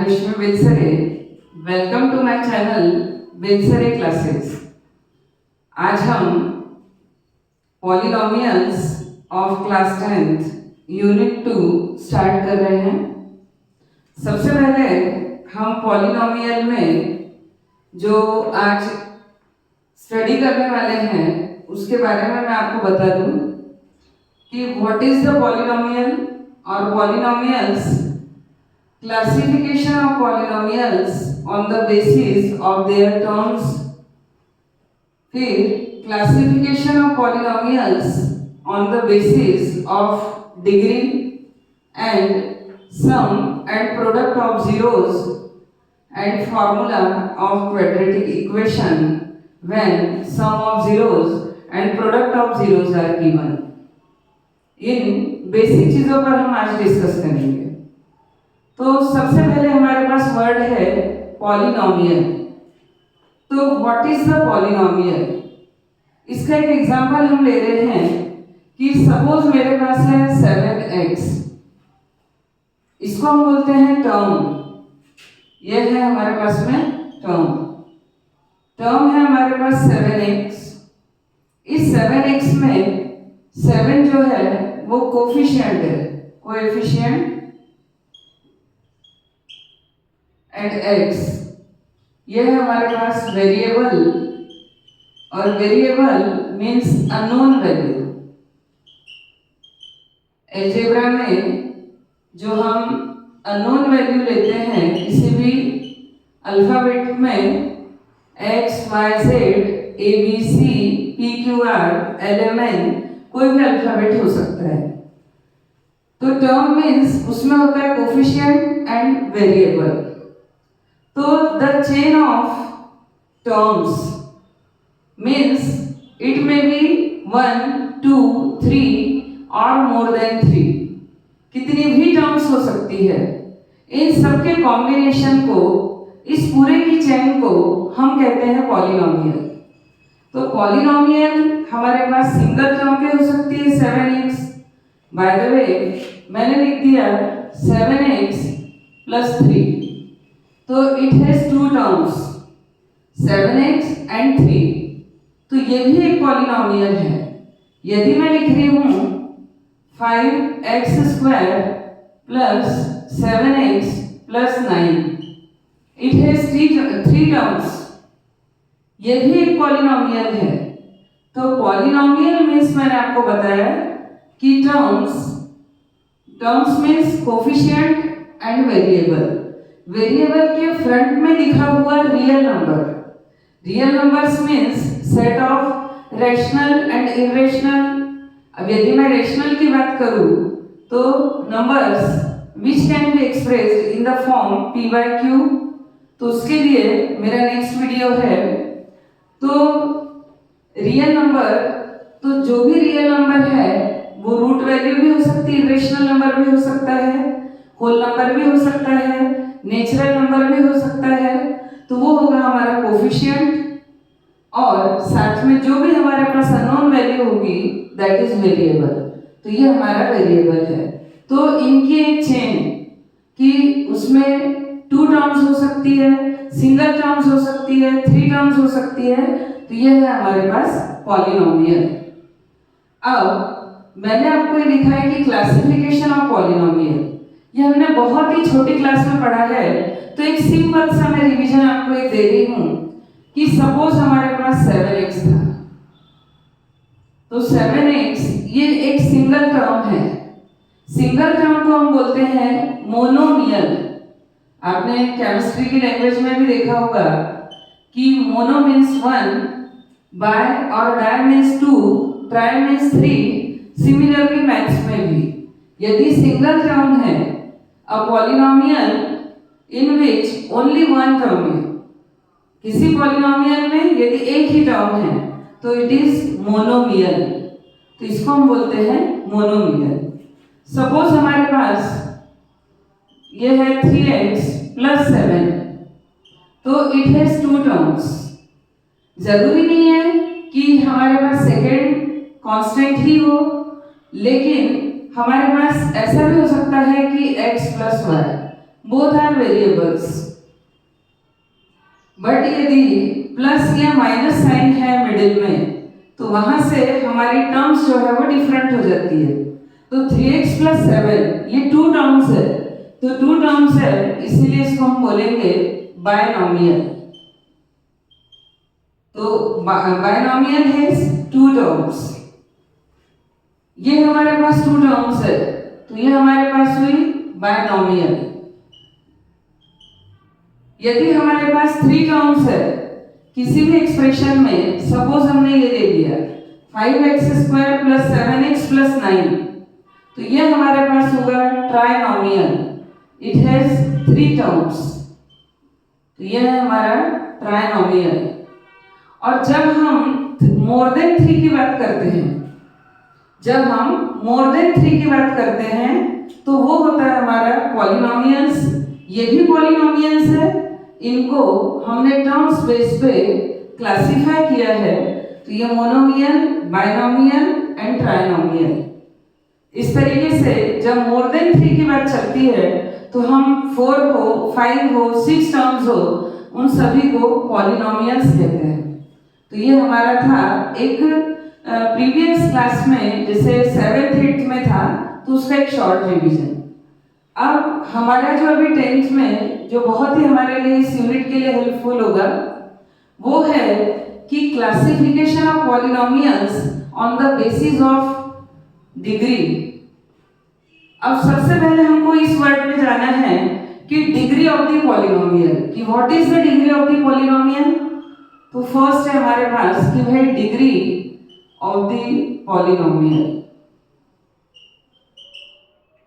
Vishnu Vilsare. Welcome to my channel Vilsare Classes. आज हम polynomials of class 10th unit 2 start कर रहे हैं। सबसे पहले हम पॉलिनोमियल में जो आज स्टडी करने वाले हैं उसके बारे में मैं आपको बता दूं कि व्हाट इज द पॉलिनोमियल और polynomials, classification of polynomials on the basis of their terms, फिर classification of polynomials on the basis of degree and sum and product of zeros and formula of quadratic equation when sum of zeros and product of zeros are given। In basic चीजों पर हम आज discuss करेंगे। तो सबसे पहले हमारे पास word है पॉलिनोमियल। तो व्हाट इज द पॉलिनोमियल? इसका एक एग्जांपल हम ले रहे हैं कि सपोज मेरे पास है 7x, इसको हम बोलते हैं टर्म। यह है हमारे पास में टर्म है हमारे पास 7x। इस 7x में 7 जो है वो कोफिशिएंट है, कोएफिशिएंट, एंड x ये है हमारे पास वेरिएबल, और variable means unknown value. Algebra में जो हम अननोन वैल्यू लेते हैं किसी भी अल्फाबेट में, x, y, z, a, b, c, p, q, r, l, m, n, कोई भी अल्फाबेट हो सकता है। तो टर्म मीन्स उसमें होता है कोफिशिएंट एंड वेरिएबल। तो the chain of terms means it may be 1, 2, 3 or more than 3। कितनी भी टर्म्स हो सकती है। इन सबके कॉम्बिनेशन को, इस पूरे की चेन को हम कहते हैं पॉलिनोमियल। तो पॉलिनोमियल हमारे पास सिंगल टर्म पे हो सकती है 7x। बाय द वे मैंने लिख दिया 7x + 3, तो it has two terms 7x and 3। तो ये भी एक पॉलिनोमियल है। यदि मैं लिख रही हूं 5x² + 7x + 9, it has three terms, ये भी एक पॉलिनोमियल है। तो पॉलिनोमियल मीन्स मैंने आपको बताया कि terms means coefficient and variable. Variable के फ्रंट में लिखा हुआ real number. Real numbers means set of rational and irrational. अब यदि मैं रैशनल की बात करूं तो numbers which can be expressed in the form p/q। तो उसके लिए मेरा नेक्स्ट वीडियो है। तो रियल नंबर, तो जो भी रियल नंबर है वो रूट वैल्यू भी हो सकती है, इरेशनल नंबर भी हो सकता है, होल नंबर भी हो सकता है, नेचुरल नंबर भी हो सकता है। तो वो होगा हमारा कोफिशिएंट, और साथ में जो भी हमारे पास अननोन वैल्यू होगी दैट इज वेरिएबल। तो ये हमारा वेरिएबल है। तो इनकी एक चेन कि उसमें 2 टर्म्स हो सकती है, सिंगल टर्म्स हो सकती है, 3 टर्म्स हो सकती है। तो ये है हमारे पास पॉलिनोमियल। अब मैंने आपको ये लिखा है कि क्लासिफिकेशन ऑफ पॉलिनोमियल, ये हमने बहुत ही छोटी क्लास में पढ़ा है। तो एक सिंपल सा मैं रिवीजन आपको एक दे रही हूं कि सपोज हमारे पास 7x था। तो 7x ये एक सिंगल टर्म है। सिंगल टर्म को हम बोलते हैं मोनोमियल। आपने केमिस्ट्री की लैंग्वेज में भी देखा होगा कि मोनो मीन्स 1, बाय और di means 2, tri means 3। Similarly maths में भी यदि सिंगल टर्म है, a polynomial in which only one term है, किसी पॉलिनोमियल में यदि एक ही टर्म है तो इट इज मोनोमियल। तो इसको हम बोलते हैं मोनोमियल। सपोज हमारे पास ये है 3x + 7, तो इट हैज 2 टर्म्स। जरूरी नहीं है कि हमारे पास सेकेंड कांस्टेंट ही हो, लेकिन हमारे पास ऐसा भी हो सकता है कि x + y, both are variables. But यदि प्लस या माइनस साइन है मिडिल में तो वहां से हमारी टर्म्स जो है वो डिफरेंट हो जाती है। तो 3x प्लस 7 ये टू टर्म्स है, तो टू टर्म्स है इसीलिए इसको हम बोलेंगे बायनॉमियल। तो बायनॉमियल है टू टर्म्स। ये हमारे पास टू टर्म्स है तो ये हमारे पास हुई बायनॉमियल। यदि हमारे पास थ्री टर्म्स है किसी भी एक्सप्रेशन में, सपोज हमने ये ले लिया 5x² प्लस 7x प्लस 9, तो ये हमारे पास होगा trinomial. It has three terms, तो ये है हमारा ट्राइनॉमियल। और जब हम मोर देन 3 की बात करते हैं, जब हम मोर देन 3 की बात करते हैं तो वो होता है हमारा पॉलिनोमियल्स। ये भी पॉलिनोमियल्स है, इनको हमने टर्म्स बेस पे क्लासिफाई किया है। तो ये मोनोमियल, बाइनोमियल एंड ट्राइनोमियल। इस तरीके से जब मोर देन 3 की बात चलती है तो हम 4 हो, 5 हो, 6 टर्म्स हो, उन सभी को पॉलिनोमियल्स कहते हैं। तो ये हमारा था एक प्रीवियस क्लास में, जैसे 7th 8th में था तो उसका एक शॉर्ट रिवीजन। अब हमारा जो अभी 10th में जो बहुत ही हमारे लिए इस यूनिट के लिए हेल्पफुल होगा वो है कि classification of polynomials on the basis of degree. अब सबसे पहले हमको इस वर्ड में जाना है कि डिग्री ऑफ द पॉलिनोमियल, कि what is the degree of the polynomial. तो फर्स्ट है हमारे पास कि भाई डिग्री ऑफ द पॉलिनोमियल।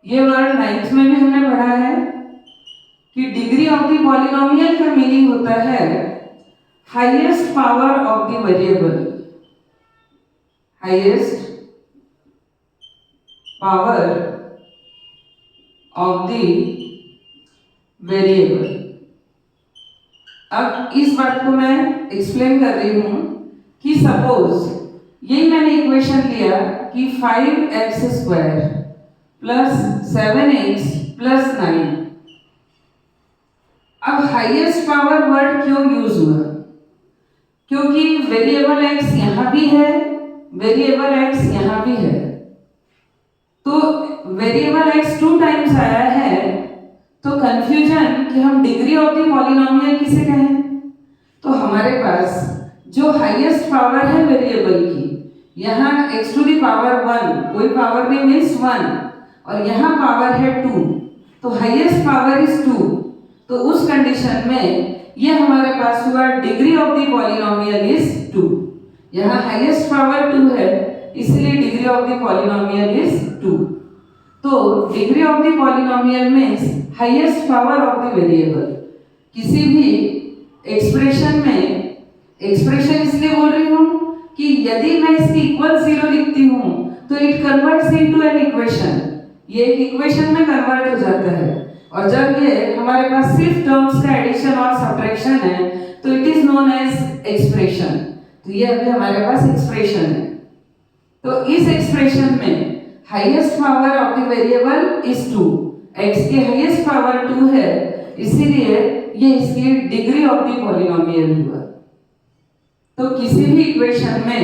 ये वर्ड 9th में भी हमने पढ़ा है कि डिग्री ऑफ द पॉलिनोमियल का मीनिंग होता है highest power of the variable, highest power of the variable. अब इस बात को मैं एक्सप्लेन कर रही हूं कि सपोज यही मैंने इक्वेशन लिया कि 5x² प्लस 7x प्लस 9। अब हाईएस्ट पावर वर्ड क्यों यूज हुआ? क्योंकि वेरिएबल x यहां भी है, वेरिएबल x यहां भी है, तो वेरिएबल x 2 टाइम्स आया है, तो कंफ्यूजन कि हम डिग्री ऑफ द पॉलिनोमियल किसे कहें। तो हमारे पास जो हाईएस्ट पावर है वेरिएबल की, यहाँ x टू द पावर 1, कोई पावर नहीं मीन्स 1, और यहाँ पावर है 2, तो हाईएस्ट पावर इज 2। तो उस कंडीशन में ये हमारे पास हुआ degree of the polynomial is 2। यहाँ हाईएस्ट पावर 2 है इसलिए degree of the polynomial is 2। तो degree of the polynomial means highest power of the variable. किसी भी एक्सप्रेशन में, एक्सप्रेशन इसलिए बोल रही हूँ कि यदि मैं इसकी इक्वल 0 लिखती हूँ तो it converts into an equation, ये एक इक्वेशन में कन्वर्ट हो जाता है। और जब ये हमारे पास सिर्फ टर्म्स का एडिशन और सब्ट्रैक्शन है तो it is known as expression. तो ये अभी हमारे पास एक्सप्रेशन है। तो इस एक्सप्रेशन में highest power of the variable is 2, x की हाईएस्ट पावर 2 है, इसीलिए ये इसकी डिग्री ऑफ द पॉलिनोमियल हुआ। तो किसी भी इक्वेशन में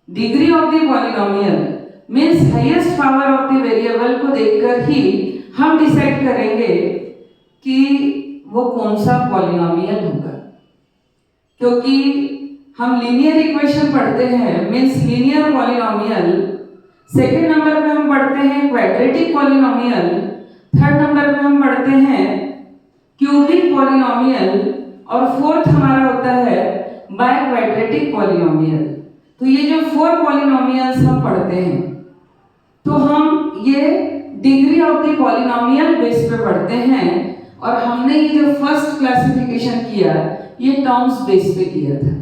degree of the polynomial means highest power of the variable को देखकर ही हम डिसाइड करेंगे कि वो कौन सा पॉलिनोमियल होगा। क्योंकि हम लीनियर इक्वेशन पढ़ते हैं means linear polynomial, second number पे हम पढ़ते हैं क्वाड्रेटिक पॉलिनोमियल, थर्ड नंबर पे हम पढ़ते हैं क्यूबिक पॉलिनोमियल, और फोर्थ हमारा होता है बाय क्वाड्रेटिक पॉलिनोमियल। तो ये जो 4 पॉलिनोमियल्स हम पढ़ते हैं तो हम ये degree of the polynomial base पे पढ़ते हैं, और हमने ये जो फर्स्ट क्लासिफिकेशन किया ये टर्म्स बेस पे किया था।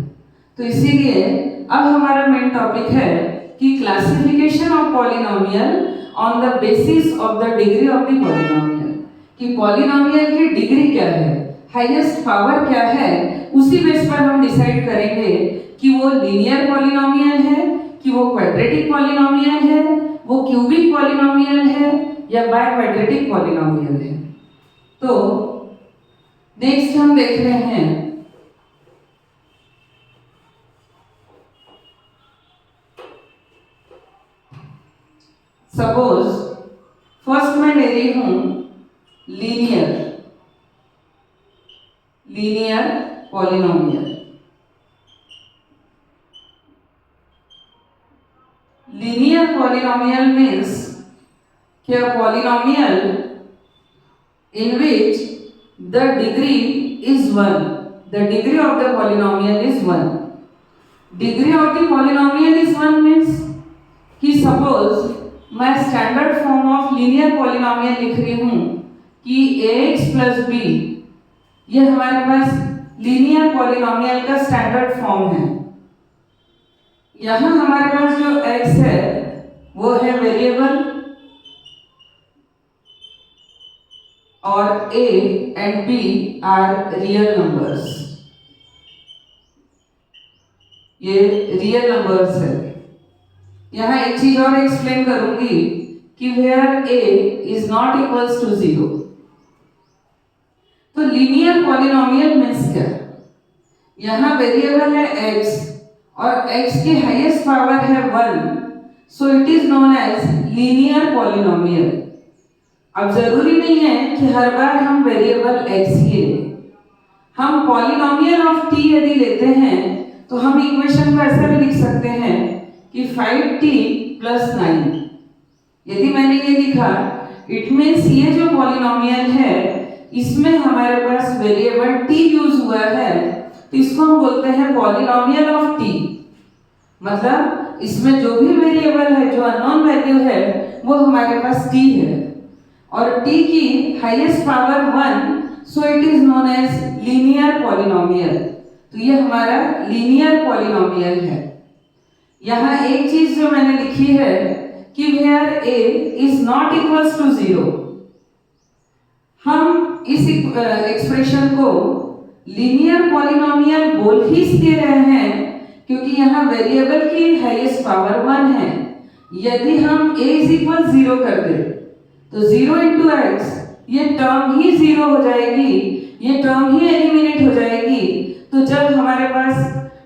तो इसीलिए अब हमारा मेन टॉपिक है कि classification of polynomial on the basis of the degree of the polynomial, कि पॉलिनोमियल की डिग्री क्या है, हाईएस्ट पावर क्या है, उसी बेस पर हम डिसाइड करेंगे कि वो लीनियर पॉलिनोमियल है, कि वो क्वाड्रेटिक पॉलिनोमियल है, वो क्यूबिक पॉलिनोमियल है या बाय क्वाड्रेटिक पॉलिनोमियल है। तो नेक्स्ट हम देख रहे हैं सपोज फर्स्ट मैं ले रही हूं linear polynomial. Linear polynomial means कि a polynomial in which the degree is 1. The degree of the polynomial is 1. Degree of the polynomial is 1 means कि सपोज मैं standard form of linear polynomial लिख रही हूँ कि ax प्लस b, ये हमारे पास लीनियर पॉलिनोमियल का स्टैंडर्ड फॉर्म है। यहाँ हमारे पास जो x है वो है वेरिएबल और a and b are real numbers. ये रियल नंबर्स है। यहाँ एक चीज और एक्सप्लेन करूंगी कि where a is not equals to 0। तो लीनियर पॉलिनोमियल मीन्स क्या? यहाँ वेरिएबल है x और x की हाईएस्ट पावर है 1, so it is known as linear polynomial. अब जरूरी नहीं है कि हर बार हम वेरिएबल x ही लें। हम पॉलिनोमियल ऑफ t यदि लेते हैं तो हम इक्वेशन को ऐसा भी लिख सकते हैं कि 5t प्लस 9। यदि मैंने ये लिखा इट मीन्स ये जो पॉलिनोमियल है इसमें हमारे पास वेरिएबल t यूज हुआ है, तो इसको हम बोलते हैं पॉलिनोमियल ऑफ t। मतलब इसमें जो भी वेरिएबल है, जो अननोन वैल्यू है, वो हमारे पास t है और t की highest power 1, so it is known as linear polynomial. तो ये हमारा लीनियर पॉलिनोमियल है। यहाँ एक चीज जो मैंने लिखी है कि where a is not equals to 0, हम इस एक्सप्रेशन को लीनियर पॉलिनोमियल बोल ही इसलिए रहे हैं क्योंकि यहाँ वेरिएबल की हाईएस्ट पावर 1 है। यदि हम a इज इक्वल 0 कर दे तो 0 इंटू एक्स, ये टर्म ही 0 हो जाएगी, ये टर्म ही एलिमिनेट हो जाएगी। तो जब हमारे पास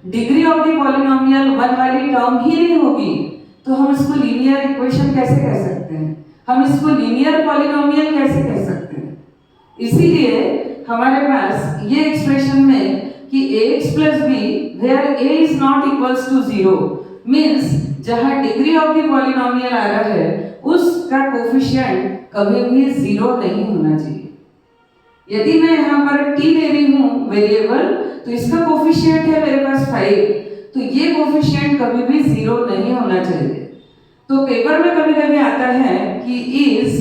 डिग्री ऑफ द पॉलिनोमियल 1 वाली टर्म ही नहीं होगी तो हम इसको लीनियर इक्वेशन कैसे कह सकते हैं, हम इसको लीनियर पॉलिनोमियल कैसे कह सकते हैं? इसीलिए हमारे पास ये एक्सप्रेशन में कि ax plus b where a is not equals to 0 means जहां डिग्री ऑफ द पॉलिनोमियल आ रहा है उसका कोफिशिएंट कभी भी 0 नहीं होना चाहिए। यदि मैं यहाँ पर t ले रही हूँ वेरिएबल, तो इसका कोफिशिएंट है मेरे पास 5, तो ये कोफिशिएंट कभी भी 0 नहीं होना चाहिए। तो पेपर में कभी कभी आता है कि इज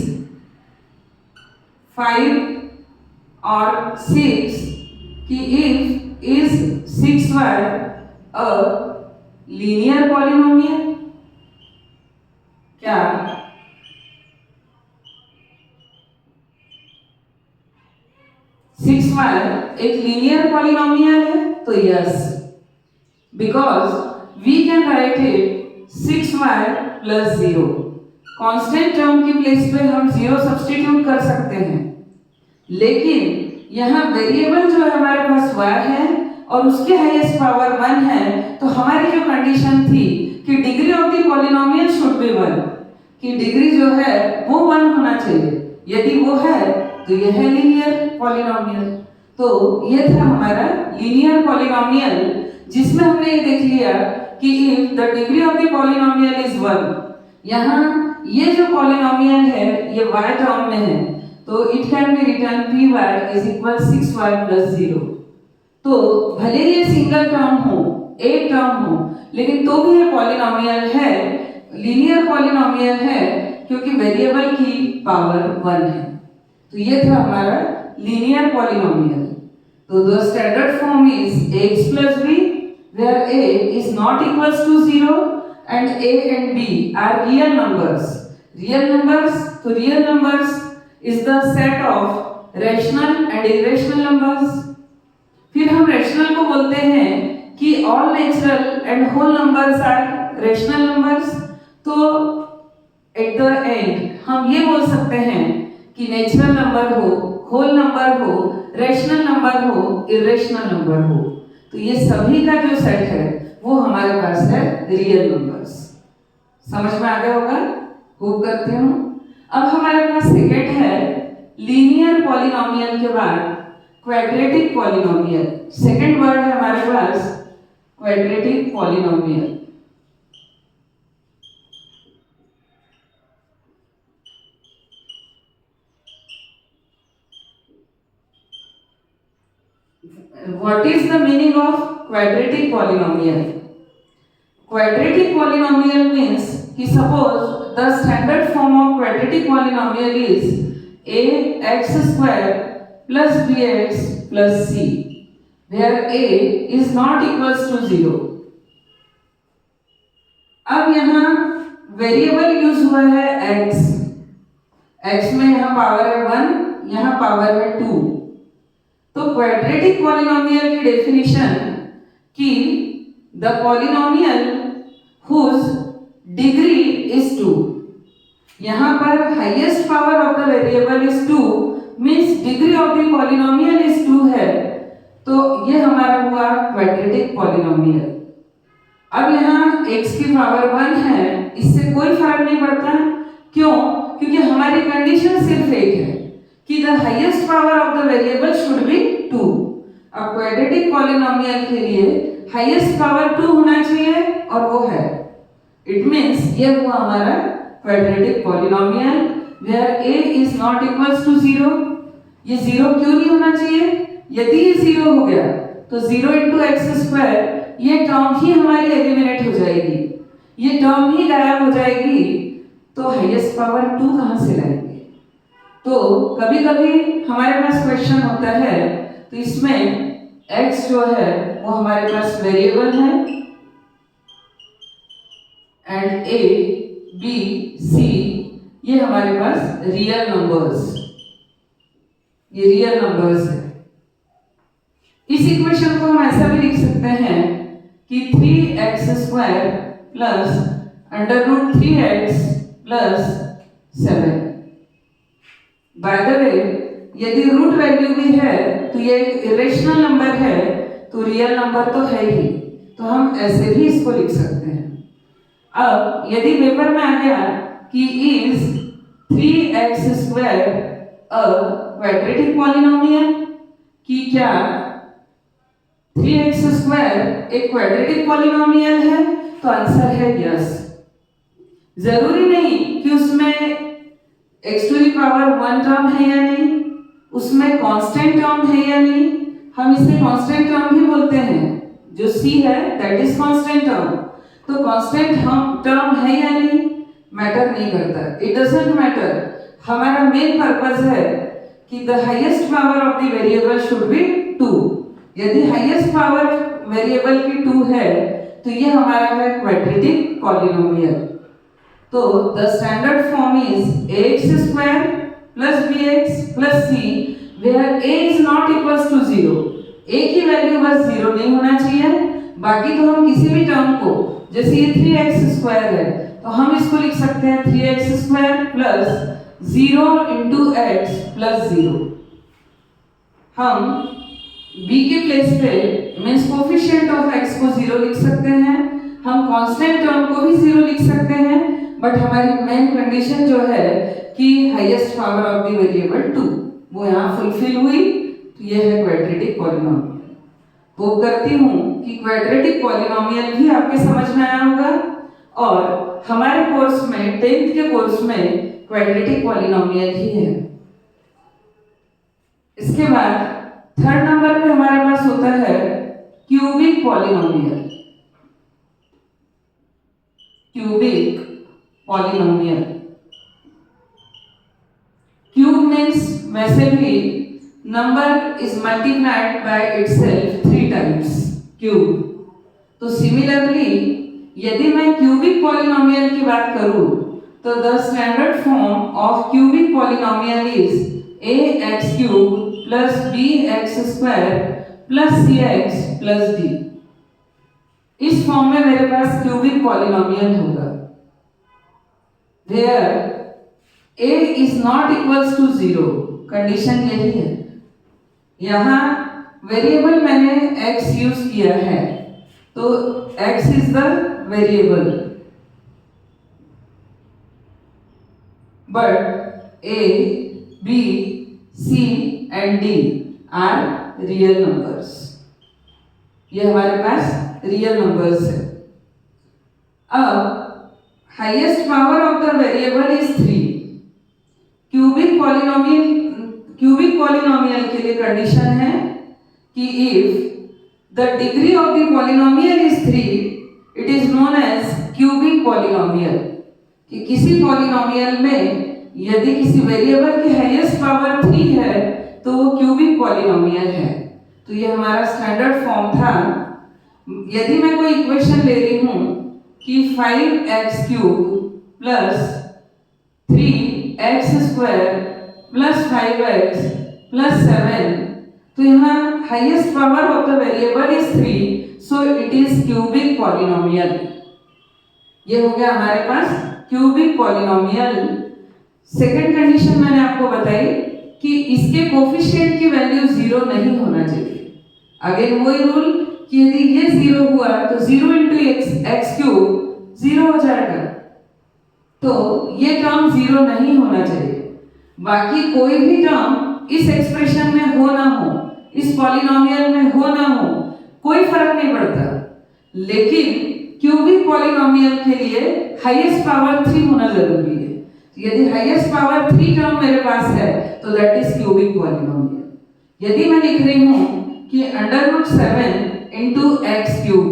5 और 6 कि if is 6y a linear polynomial. क्या 6y एक लीनियर पॉलिनोमियल है? तो yes, because we can write it 6y plus 0। Constant term की प्लेस पे हम 0 सब्स्टिट्यूट कर सकते हैं, लेकिन यहाँ वेरिएबल जो है हमारे पास y है और उसके हाईएस्ट पावर 1 है, तो हमारी जो कंडीशन थी कि degree of the polynomial should be 1, कि डिग्री जो है वो 1 होना चाहिए। यदि वो है तो यह है लीनियर पॉलिनोमियल। तो ये था हमारा लीनियर पॉलिनोमियल, जिसमें हमने ये देख लिया कि if the degree of the polynomial is 1, यहाँ ये जो पॉलिनोमियल है ये y टर्म में है, तो it can be written py is equal 6y plus 0। तो भले ये सिंगल टर्म हो, एक टर्म हो, लेकिन तो भी ये पॉलिनोमियल है, लीनियर पॉलिनोमियल है, क्योंकि वेरिएबल की पावर 1 है। तो ये था हमारा लीनियर पॉलिनोमियल। तो the standard form is ax plus b where a is not equals to 0 and a and b are real numbers. Real numbers, तो real numbers is the set of rational and irrational numbers. फिर हम rational को बोलते हैं कि all natural and whole numbers are rational numbers। तो at the end हम ये बोल सकते हैं कि नेचुरल नंबर हो, होल नंबर हो, रैशनल नंबर हो, इरेशनल नंबर हो, तो ये सभी का जो सेट है वो हमारे पास है रियल नंबर्स। समझ में आ गया होगा, होप करती हूँ। अब हमारे पास सेकेंड है लीनियर पॉलिनोमियल के बाद क्वाड्रेटिक पॉलिनोमियल। सेकेंड वर्ड है हमारे पास quadratic polynomial. What is the meaning of quadratic polynomial? Quadratic polynomial means कि suppose the standard form of quadratic polynomial is ax square plus bx plus c, where a is not equals to 0. अब यहाँ variable use हुआ है x, x में यहाँ power है 1, यहाँ power है 2। तो क्वाड्रेटिक पॉलिनोमियल की डेफिनेशन कि the polynomial whose degree is 2, यहाँ पर highest power of the variable is 2 means degree of the polynomial is 2 है, तो ये हमारा हुआ क्वाड्रेटिक पॉलिनोमियल। अब यहाँ x की पावर 1 है, इससे कोई फर्क नहीं पड़ता, क्यों? क्योंकि हमारी कंडीशन सिर्फ एक है कि the highest power of the variable should be 2। अब क्वाड्रेटिक पॉलिनोमियल के लिए हाईएस्ट पावर 2 होना चाहिए और वो है, इट मींस ये हुआ हमारा quadratic polynomial where a is not equals to 0। ये 0 क्यों नहीं होना चाहिए? यदि ये 0 हो गया तो 0 into x स्क्वायर ये टर्म ही हमारी एलिमिनेट हो जाएगी, ये टर्म ही गायब हो जाएगी, तो हाईएस्ट पावर 2 कहां से लाएंगे? तो कभी कभी हमारे पास क्वेश्चन होता है, तो इसमें x जो है वो हमारे पास वेरिएबल है एंड a b c ये हमारे पास रियल नंबर्स, ये रियल नंबर्स है। इस इक्वेशन को हम ऐसा भी लिख सकते हैं कि 3x square plus under root 3x plus 7। By the way यदि रूट वैल्यू भी है तो ये एक इरेशनल नंबर है, तो रियल नंबर तो है ही, तो हम ऐसे भी इसको लिख सकते हैं। अब यदि पेपर में आ गया कि is 3x square a quadratic polynomial, कि क्या 3x स्क्वायर एक क्वाड्रेटिक पॉलिनोमियल है, तो आंसर है यस। जरूरी नहीं कि उसमें x to the power 1 term है या नहीं, उसमें कांस्टेंट टर्म है या नहीं, हम इसे कांस्टेंट टर्म भी बोलते हैं, जो c है दैट इज कांस्टेंट टर्म। तो कांस्टेंट टर्म है या नहीं मैटर नहीं करता, इट डजंट मैटर। हमारा मेन पर्पस है कि the highest power of the variable should be 2। यदि हाईएस्ट पावर वेरिएबल की 2 है तो ये हमारा है क्वाड्रेटिक पॉलिनोमियल। तो the standard form is ax square plus bx plus c where a is not equals to 0। a की वैल्यू बस 0 नहीं होना चाहिए, बाकी तो हम किसी भी टर्म को, जैसे ये 3x स्क्वायर है तो हम इसको लिख सकते हैं 3x square plus 0 into x plus 0। हम b के प्लेस पे मींस कोफिशिएंट ऑफ x को 0 लिख सकते हैं, हम कांस्टेंट टर्म को भी 0 लिख सकते हैं, बट हमारी मेन कंडीशन जो है कि highest power of the variable 2 वो यहाँ फुलफिल हुई, तो ये है क्वाड्रेटिक पॉलिनोमियल। होप करती हूँ कि क्वाड्रेटिक पॉलिनोमियल भी आपके समझ में आया होगा, और हमारे कोर्स में 10th के कोर्स में क्वाड्रेटिक पॉलिनोमियल ही है। इसके बाद थर्ड नंबर पे हमारे पास होता है cubic polynomial. Cubic polynomial, cube means वैसे भी number is multiplied by itself 3 times cube. तो सिमिलरली यदि मैं क्यूबिक पॉलिनोमियल की बात करूं तो the standard form of cubic polynomial is ax cube plus bx square plus cx plus d। इस फॉर्म में मेरे पास क्यूबिक पॉलिनोमियल होगा where a is not equals to 0। Condition यही है। यहाँ वेरिएबल मैंने x यूज किया है, तो x is the variable, but a, b, c and d are real numbers. ये हमारे पास रियल नंबर्स है। अब highest power of the variable is 3। Cubic polynomial के लिए कंडीशन है कि if the degree of the polynomial is 3, it is known as cubic polynomial. कि किसी पॉलिनोमियल में यदि किसी वेरिएबल की हाईएस्ट पावर 3 है तो वो क्यूबिक पॉलिनोमियल है। तो ये हमारा स्टैंडर्ड फॉर्म था। यदि मैं कोई इक्वेशन ले रही हूं कि 5x³ plus 3x² plus 5x plus 7, तो यहाँ highest power of the variable is 3, so it is cubic polynomial. ये हो गया हमारे पास क्यूबिक पॉलिनोमियल। सेकंड कंडीशन मैंने आपको बताई कि इसके कोफिशिएंट की वैल्यू 0 नहीं होना चाहिए। अगेन वही रूल कि यदि ये 0 हुआ तो 0 इंटू x³ 0 हो जाएगा, तो ये टर्म 0 नहीं होना चाहिए। बाकी कोई भी टर्म इस एक्सप्रेशन में हो ना हो, इस पॉलिनोमियल में हो ना हो, कोई फर्क नहीं पड़ता, लेकिन क्यूबिक पॉलिनोमियल के लिए हाईएस्ट पावर 3 होना जरूरी है। यदि हाईएस्ट पावर 3 टर्म मेरे पास है तो दैट इज क्यूबिक पॉलिनोमियल। यदि मैं लिख रही हूं कि √7 इंटू x³,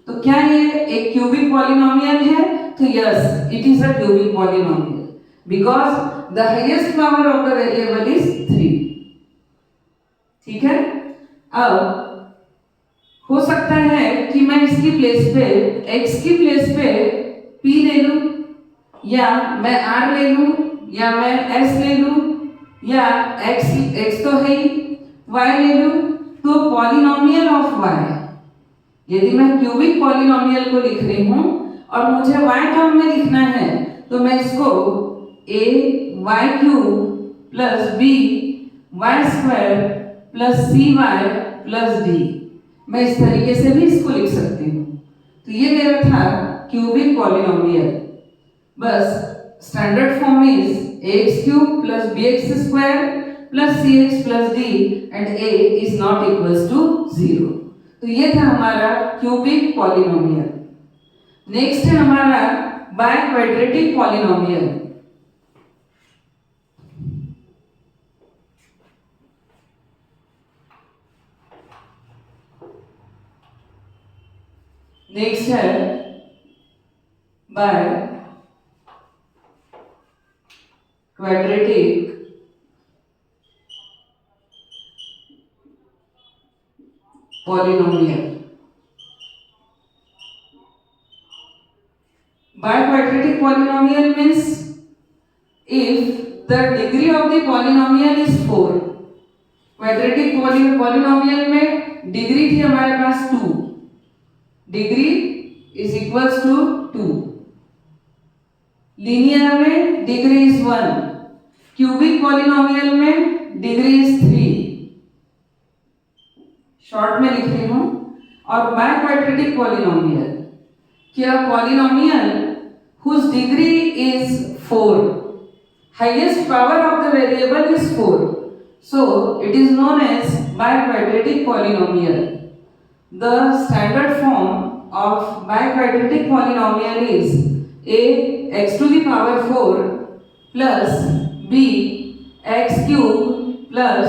तो क्या ये एक क्यूबिक पॉलिनोमियल है? तो yes, it is a cubic polynomial because the highest power of the variable is 3। ठीक है। अब हो सकता है कि मैं इसकी प्लेस पे, x की प्लेस पे p ले लूं, या मैं r ले लूं, या मैं s ले लूं, या x तो है ही, y ले लूं। तो पॉलिनोमियल ऑफ y, यदि मैं क्यूबिक पॉलिनोमियल को लिख रही हूं और मुझे y टर्म में लिखना है, तो मैं इसको ay³ plus by² plus cy plus d, मैं इस तरीके से भी इसको लिख सकती हूँ। तो ये मेरा था क्यूबिक पॉलिनोमियल। बस standard form is ax³ plus bx² plus cx plus d and a is not equals to 0। तो ये था हमारा क्यूबिक पॉलिनोमियल। नेक्स्ट है हमारा बाय क्वाड्रेटिक पॉलिनोमियल। नेक्स्ट है by quadratic polynomial. Biquadratic polynomial means if the degree of the polynomial is 4. Quadratic polynomial में degree थी हमारे पास 2, degree is equals to 2. Linear में डिग्री is 1. क्यूबिक पॉलिनोमियल में degree is 3. Short में लिख रही हूं। और बायक्वाड्रेटिक पॉलिनोमियल, क्या polynomial whose degree is 4, highest power of the variable is 4, so it is known as biquadratic polynomial. The standard form of biquadratic polynomial is a x to the power 4 plus b x³ plus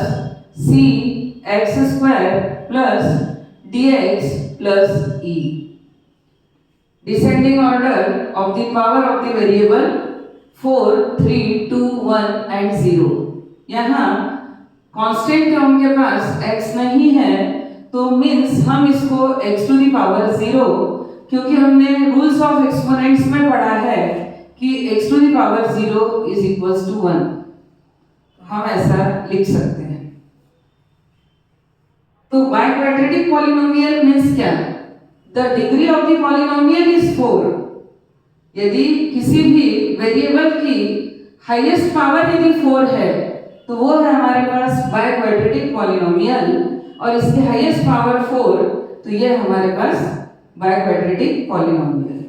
c x² plus dx plus e. Descending order of the power of the variable 4, 3, 2, 1 and 0. यहाँ constant term के पास x नहीं है, तो means हम इसको x to the power 0, क्योंकि हमने rules of exponents में पढ़ा है कि x to the power 0 is equals to 1, हम ऐसा लिख सकते हैं। तो बायक्वाड्रेटिक पॉलिनोमियल मीन्स क्या? The degree of the polynomial is 4। यदि किसी भी वेरिएबल की हाईएस्ट पावर यदि 4 है, तो वो है हमारे पास बाय क्वाड्रेटिक पॉलिनोमियल, और इसकी हाईएस्ट पावर 4, तो ये हमारे पास बाय क्वाड्रेटिक पॉलिनोमियल।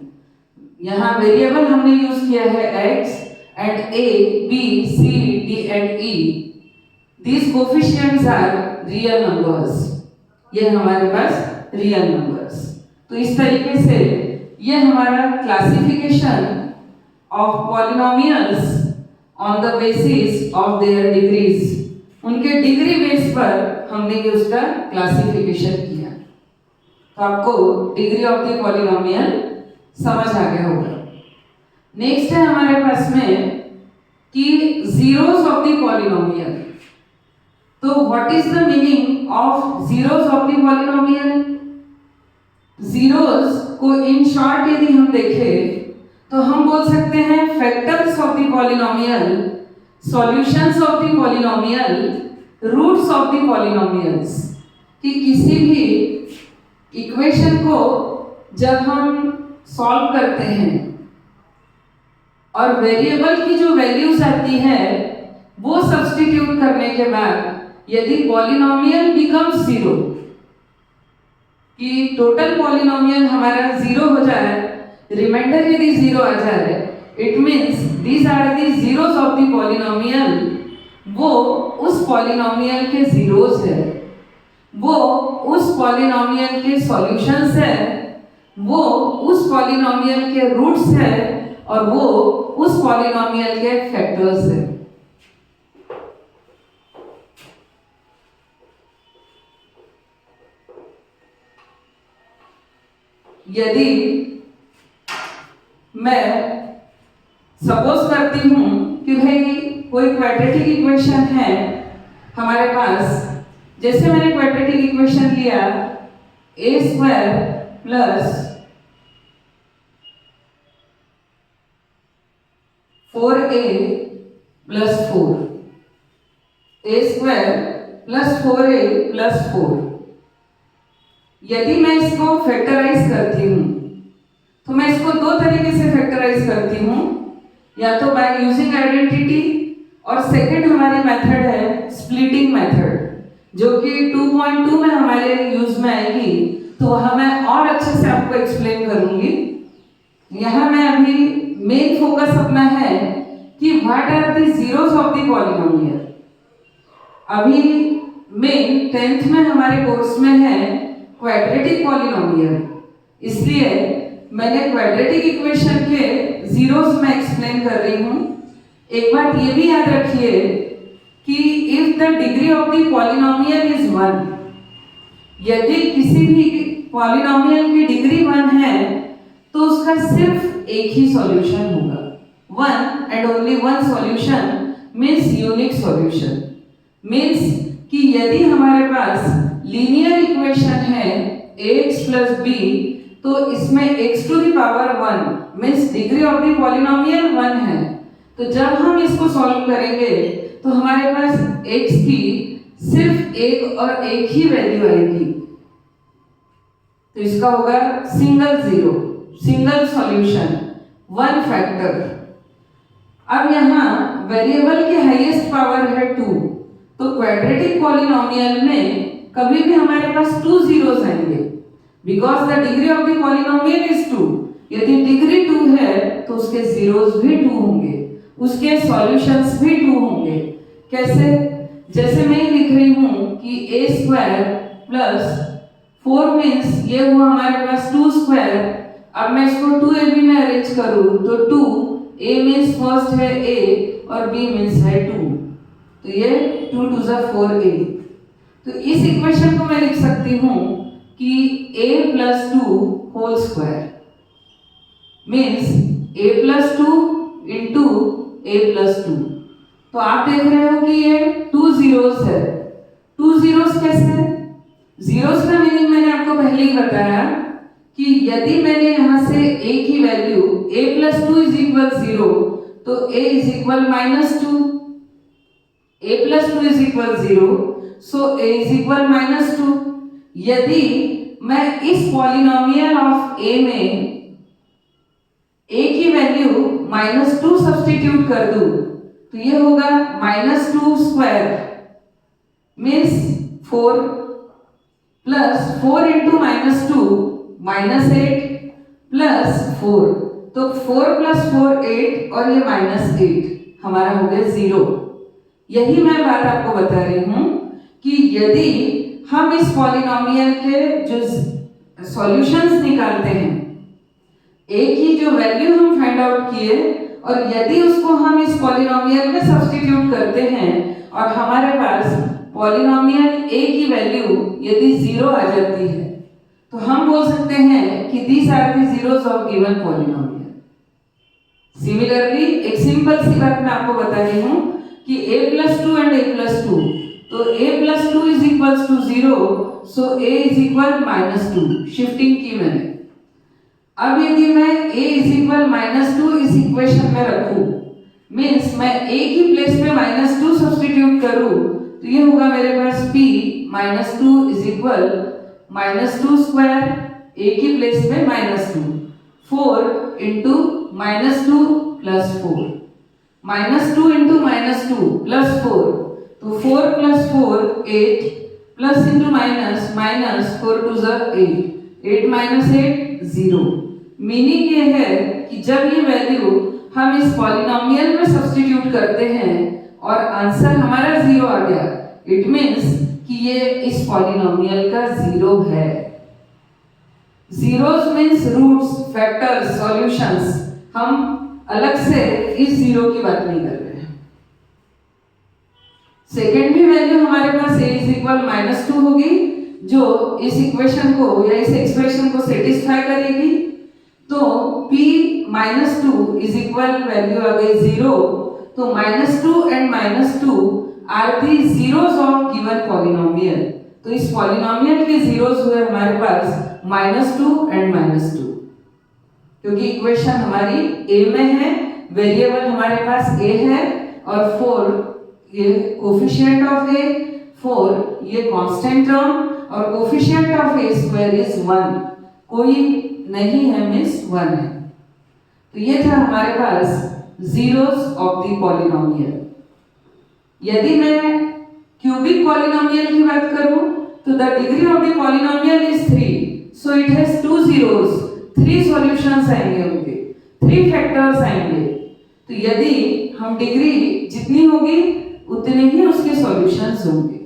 यहाँ वेरिएबल हमने यूज किया है x and a, b, c, d and e. These coefficients are real numbers. ये हमारे पास रियल नंबर्स। तो इस तरीके से ये हमारा classification of polynomials on the basis of their degrees, उनके डिग्री बेस पर हमने ये उसका क्लासिफिकेशन किया। तो आपको डिग्री ऑफ द पॉलिनोमियल समझ आ गया होगा। नेक्स्ट है हमारे पास में कि जीरोस ऑफ द पॉलिनोमियल। तो what is the meaning of zeros of the polynomial? Zeros को इन शॉर्ट यदि हम देखें तो हम बोल सकते हैं factors of the polynomial, solutions of the polynomial, roots of the polynomials. कि किसी भी इक्वेशन को जब हम सॉल्व करते हैं और वेरिएबल की जो वैल्यूज आती है वो सब्स्टिट्यूट करने के बाद यदि पॉलिनोमियल बिकम्स जीरो, कि टोटल पॉलिनोमियल हमारा जीरो हो जाए, रिमाइंडर यदि जीरो आ जाए, it means these are the zeros of the polynomial. वो उस पॉलिनोमियल के जीरोस है, वो उस पॉलिनोमियल के सॉल्यूशंस है, वो उस पॉलिनोमियल के रूट्स है, और वो उस पॉलिनोमियल के फैक्टर्स है। यदि मैं सपोज करती हूं कि भाई कोई क्वाड्रेटिक इक्वेशन है हमारे पास, जैसे मैंने क्वाड्रेटिक इक्वेशन लिया a square plus 4a plus 4, a square plus 4a plus 4। यदि मैं इसको फैक्टराइज करती हूँ तो मैं इसको दो तरीके से फैक्टराइज करती हूँ, या तो बाय यूजिंग आइडेंटिटी, और सेकंड हमारी मेथड है स्प्लिटिंग मेथड, जो कि 2.2 में हमारे यूज में आएगी। तो वहां मैं और अच्छे से आपको एक्सप्लेन करूंगी। यहाँ मैं अभी मेन फोकस अपना है कि what are the zeros of the polynomial. अभी मेन 10th में हमारे कोर्स में है क्वाड्रेटिक पॉलिनोमियल, इसलिए मैंने क्वाड्रेटिक इक्वेशन के जीरोस में एक्सप्लेन कर रही हूँ। एक बात ये भी याद रखिए कि if the degree of the polynomial is 1, यदि किसी भी पॉलिनोमियल की डिग्री 1 है तो उसका सिर्फ एक ही सॉल्यूशन होगा। 1 and only 1 solution means unique solution. Means कि यदि हमारे पास लीनियर इक्वेशन है ax प्लस b, तो इसमें x to the power 1 means degree of the polynomial 1 है। तो जब हम इसको सॉल्व करेंगे तो हमारे पास x की सिर्फ एक और एक ही वैल्यू आएगी, तो इसका होगा single zero, single solution, 1 factor. अब यहाँ वेरिएबल की हाईएस्ट पावर है 2, तो क्वाड्रेटिक पॉलिनोमियल में कभी भी हमारे पास 2 जीरोस आएंगे, because the degree of the polynomial is 2। यदि डिग्री 2 है तो उसके जीरोस भी 2 होंगे, उसके सॉल्यूशंस भी 2 होंगे। कैसे? जैसे मैं लिख रही हूं कि a स्क्वायर प्लस 4 मीन्स ये हुआ हमारे पास 2 स्क्वायर। अब मैं इसको 2ab में अरेंज करूं तो 2, a मीन्स फर्स्ट है a और b मीन्स है 2, तो ये 2 2 जा 4a। तो इस इक्वेशन को मैं लिख सकती हूँ कि a plus 2 whole square means a plus 2 into a plus 2। तो आप देख रहे हो कि ये 2 जीरोस है। 2 जीरोस कैसे? जीरोस का मीनिंग मैंने आपको पहले ही बताया कि यदि मैंने यहाँ से a की value a plus 2 is equal 0, तो a is equal -2, a plus 2 is equal 0, so a is equal -2। यदि मैं इस पॉलिनोमियल ऑफ a में a की वैल्यू -2 सब्स्टिट्यूट कर दूं तो ये होगा -2 square means 4 plus 4 into -2 -8 plus 4, तो 4 प्लस 4 8 और ये -8 हमारा हो गया 0। यही मैं बात आपको बता रही हूं कि यदि हम इस पॉलिनोमियल के जो सॉल्यूशंस निकालते हैं, ए की जो वैल्यू हम फाइंड आउट किए और यदि उसको हम इस पॉलिनोमियल में सब्स्टिट्यूट करते हैं और हमारे पास पॉलिनोमियल ए की वैल्यू यदि 0 आ जाती है, तो हम बोल सकते हैं कि these are the zeros of given polynomial. Similarly एक सिंपल सी बात मैं आपको बता रही हूं कि a+2 एंड a+2, तो a+2 is equals to 0, so a is equal -2, shifting की मैंने। अब यदि मैं a इज इक्वल -2 इस इक्वेशन में रखूं, मीन्स मैं a की प्लेस पे -2 सब्स्टिट्यूट करूं, तो ये होगा मेरे पास p -2 is equal -2 square, a की प्लेस पे -2, 4 इंटू -2 प्लस 4, -2 इंटू -2 प्लस 4, तो 4 plus 4 8 plus into minus, -4 twos 8, 8 minus 8 0। Meaning ये है कि जब ये वैल्यू हम इस पॉलिनोमियल में सब्स्टिट्यूट करते हैं और आंसर हमारा 0 आ गया, इट मीन्स कि ये इस पॉलिनोमियल का 0 है। Zeros means roots, factors, solutions. हम अलग से इस 0 की बात नहीं कर रहे हैं। सेकेंड भी वैल्यू हमारे पास a इज इक्वल -2 होगी, जो इस इक्वेशन को या इस एक्सप्रेशन को सेटिस्फाई करेगी। तो p -2 इज इक्वल वैल्यू आ गई 0, तो -2 and -2 are the zeros of given polynomial. तो इस पॉलिनोमियल के जीरोस हुए हमारे पास -2 एंड -2, क्योंकि इक्वेशन हमारी a में है, वेरिएबल हमारे पास a है और 4 ये कोफिशिएंट ऑफ a, 4 ये कांस्टेंट टर्म और coefficient of a square is 1, कोई नहीं है मीन्स 1 है। तो ये था हमारे पास जीरोस ऑफ द पॉलिनोमियल। यदि मैं क्यूबिक पॉलिनोमियल की बात करूं, तो the degree of the polynomial is 3, so it has 2 zeros, 3 solutions आएंगे उनके, 3 फैक्टर्स आएंगे। तो यदि हम डिग्री जितनी होगी उतने ही उसके सॉल्यूशंस होंगे।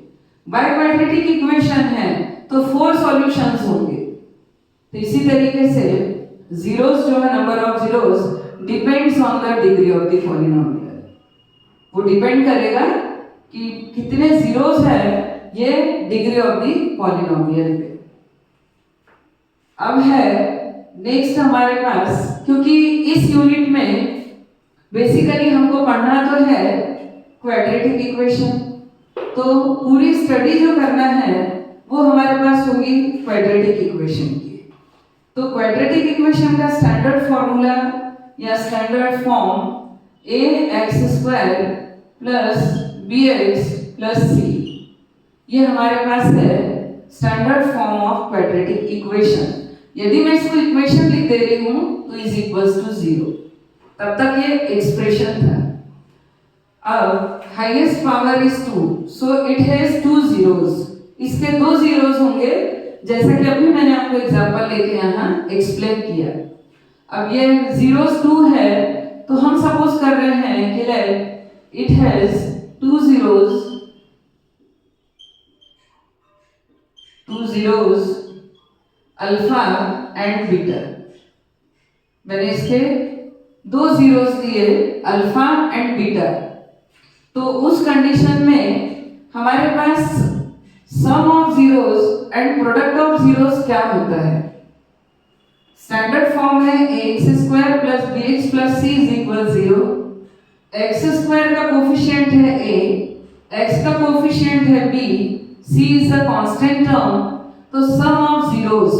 बाय क्वाड्रेटिक इक्वेशन है तो 4 सॉल्यूशंस होंगे। तो इसी तरीके से जीरोस जो है, number of zeros depends on the degree of the polynomial. वो डिपेंड करेगा कि कितने जीरोस है ये डिग्री ऑफ द पॉलिनोमियल पे। अब है नेक्स्ट हमारे पास, क्योंकि इस यूनिट में बेसिकली हमको पढ़ना तो है क्वाड्रेटिक इक्वेशन, तो पूरी स्टडी जो करना है वो हमारे पास होगी क्वाड्रेटिक इक्वेशन की। तो क्वाड्रेटिक इक्वेशन का स्टैंडर्ड फॉर्मूला या standard form ax² plus bx plus c, ये हमारे पास है standard form of quadratic equation. यदि मैं इसको इक्वेशन लिख दे रही हूं तो इज इक्वल्स टू 0, तब तक ये एक्सप्रेशन था। अब highest power is 2, so it has 2 zeros, इसके 2 zeros होंगे, जैसा कि अभी मैंने आपको एग्जांपल लेके यहाँ एक्सप्लेन किया। अब ये zeros 2 है, तो हम सपोज कर रहे हैं कि let it has 2 zeros alpha and beta. मैंने इसके 2 zeros दिए अल्फा एंड बीटा, तो उस कंडीशन में हमारे पास sum of zeros and product of zeros क्या होता है? स्टैंडर्ड फॉर्म है ax² plus bx plus c is equal 0। x² का कोफिशिएंट है a, x का कोफिशिएंट है b, c is a constant term. तो सम ऑफ जीरोस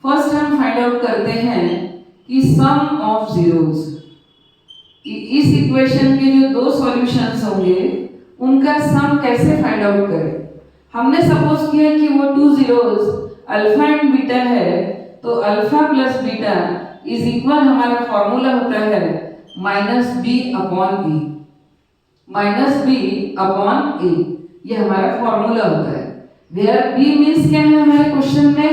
फर्स्ट हम फाइंड आउट करते हैं कि सम ऑफ जीरोस, इस इक्वेशन के जो 2 सॉल्यूशंस होंगे उनका सम कैसे फाइंड आउट करें। हमने सपोज किया कि वो 2 zeros अल्फा एंड बीटा है, तो alpha plus beta is equal, हमारा फॉर्मूला होता है -b/b। माइनस बी अपॉन ए, ये हमारा फॉर्मूला होता है। वेयर बी मीन्स क्या है हमारे क्वेश्चन में,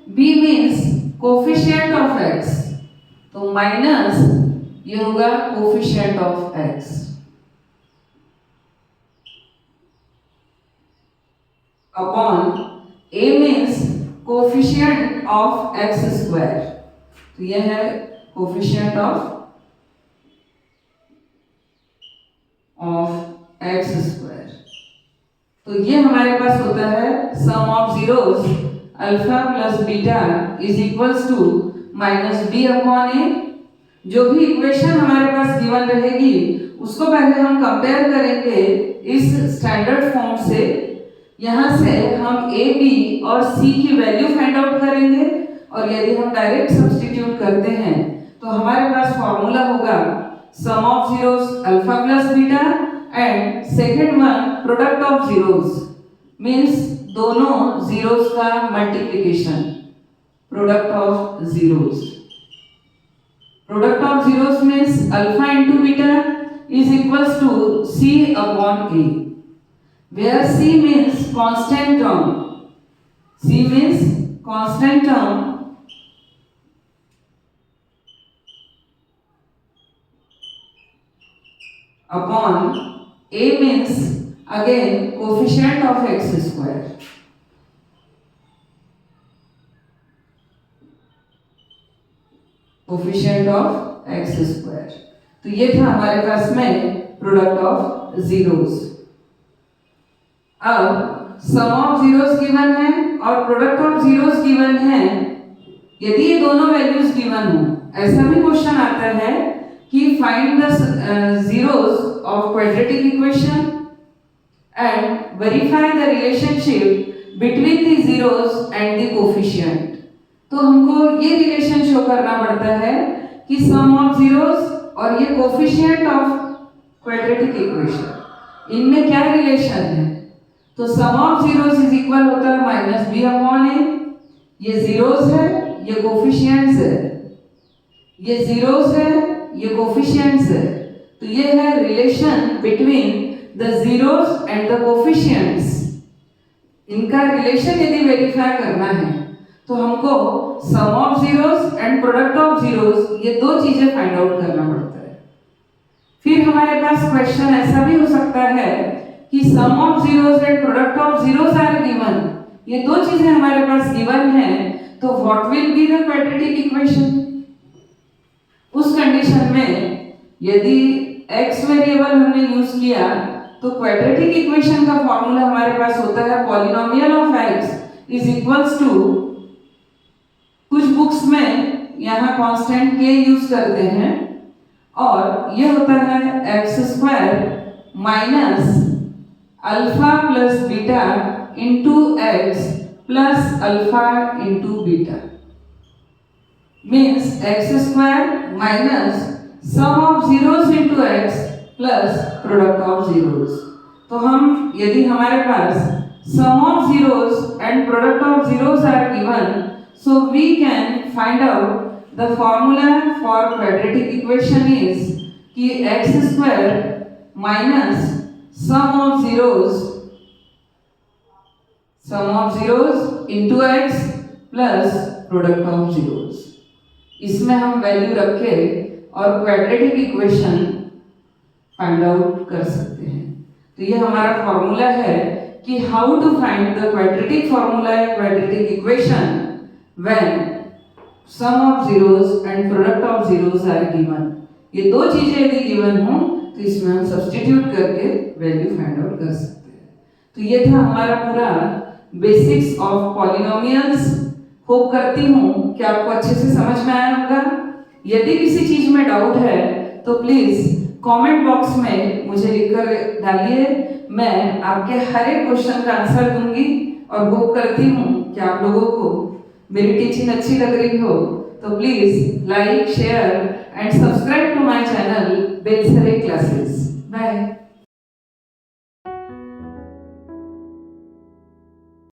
B means coefficient of x, तो माइनस ये होगा coefficient of x upon a means coefficient of x square, तो यह है कोफिशिएंट ऑफ एक्स स्क्वायर। तो ये हमारे पास होता है sum of zeros alpha plus beta is equals to minus B upon A. जो भी इक्वेशन हमारे पास गिवन रहेगी उसको पहले हम कंपेयर करेंगे इस स्टैंडर्ड फॉर्म से। यहाँ से हम ए बी और सी की वैल्यू फाइंड आउट करेंगे, और यदि हम डायरेक्ट सब्स्टिट्यूट करते हैं तो हमारे पास फॉर्मूला होगा sum of zeros alpha plus beta and second one product of zeros means दोनों जीरोस का multiplication, product of zeros. Product of zeros means alpha into beta is equals to C upon A, where c means constant term, c means constant term upon a means again coefficient of x square, coefficient of x square. तो ये था हमारे पास में product of zeros. अब सम of zeros given है और product of zeros given है। यदि ये दोनों वैल्यूज गिवन हो, ऐसा भी क्वेश्चन आता है कि find the zeros of quadratic equation and verify the relationship between the zeros and the coefficient. तो हमको ये रिलेशन शो करना पड़ता है कि सम ऑफ जीरोस और ये कोफिशिएंट ऑफ क्वाड्रेटिक इक्वेशन, इनमें क्या रिलेशन है। तो sum of zeros is equal होता है माइनस बी अपॉन ए। ये जीरोस है, ये कोफिशिएंट्स है, ये जीरोस है, ये कोफिशिएंट्स है। तो ये है relation between the zeros and the coefficients. इनका रिलेशन यदि वेरीफाई करना है तो हमको sum of zeros and product of zeros, ये दो चीजें फाइंड आउट करना पड़ता है। फिर हमारे पास क्वेश्चन ऐसा भी हो सकता है कि sum of zeros and product of zeros are given, ये दो चीजें हमारे पास गिवन है, तो what will be the quadratic equation. उस कंडीशन में यदि x वेरिएबल हमने यूज किया तो क्वाड्रेटिक इक्वेशन का फॉर्मूला हमारे पास होता है polynomial of x is equals to, कुछ बुक्स में यहाँ कांस्टेंट k यूज करते हैं, और ये होता है x square minus alpha plus beta into x plus alpha into beta, means x square minus sum of zeros into x plus product of zeros. तो हम यदि हमारे पास sum of zeros and product of zeros are given, so we can find out the formula for quadratic equation is कि x square minus sum of zeros into x plus product of zeros। इसमें हम value रख के और quadratic equation find out कर सकते हैं। तो ये हमारा फॉर्मूला है कि how to find the quadratic formula या quadratic equation when sum of zeros and product of zeros are given। ये दो चीजें यदि गिवन हो तो इसमें हम सब्स्टिट्यूट करके वैल्यू फाइंड आउट कर सकते हैं। तो ये था हमारा पूरा बेसिक्स ऑफ पॉलिनोमियल्स। होप करती हूँ कि आपको अच्छे से समझ में आया होगा। यदि किसी चीज में डाउट है तो प्लीज कमेंट बॉक्स में मुझे लिखकर डालिए, मैं आपके हर एक क्वेश्चन का आंसर दूंगी। और होप करती हूँ कि आप लोगों को मेरी टीचिंग अच्छी लग रही हो, तो please like, share and subscribe to my channel Belsare classes. Bye.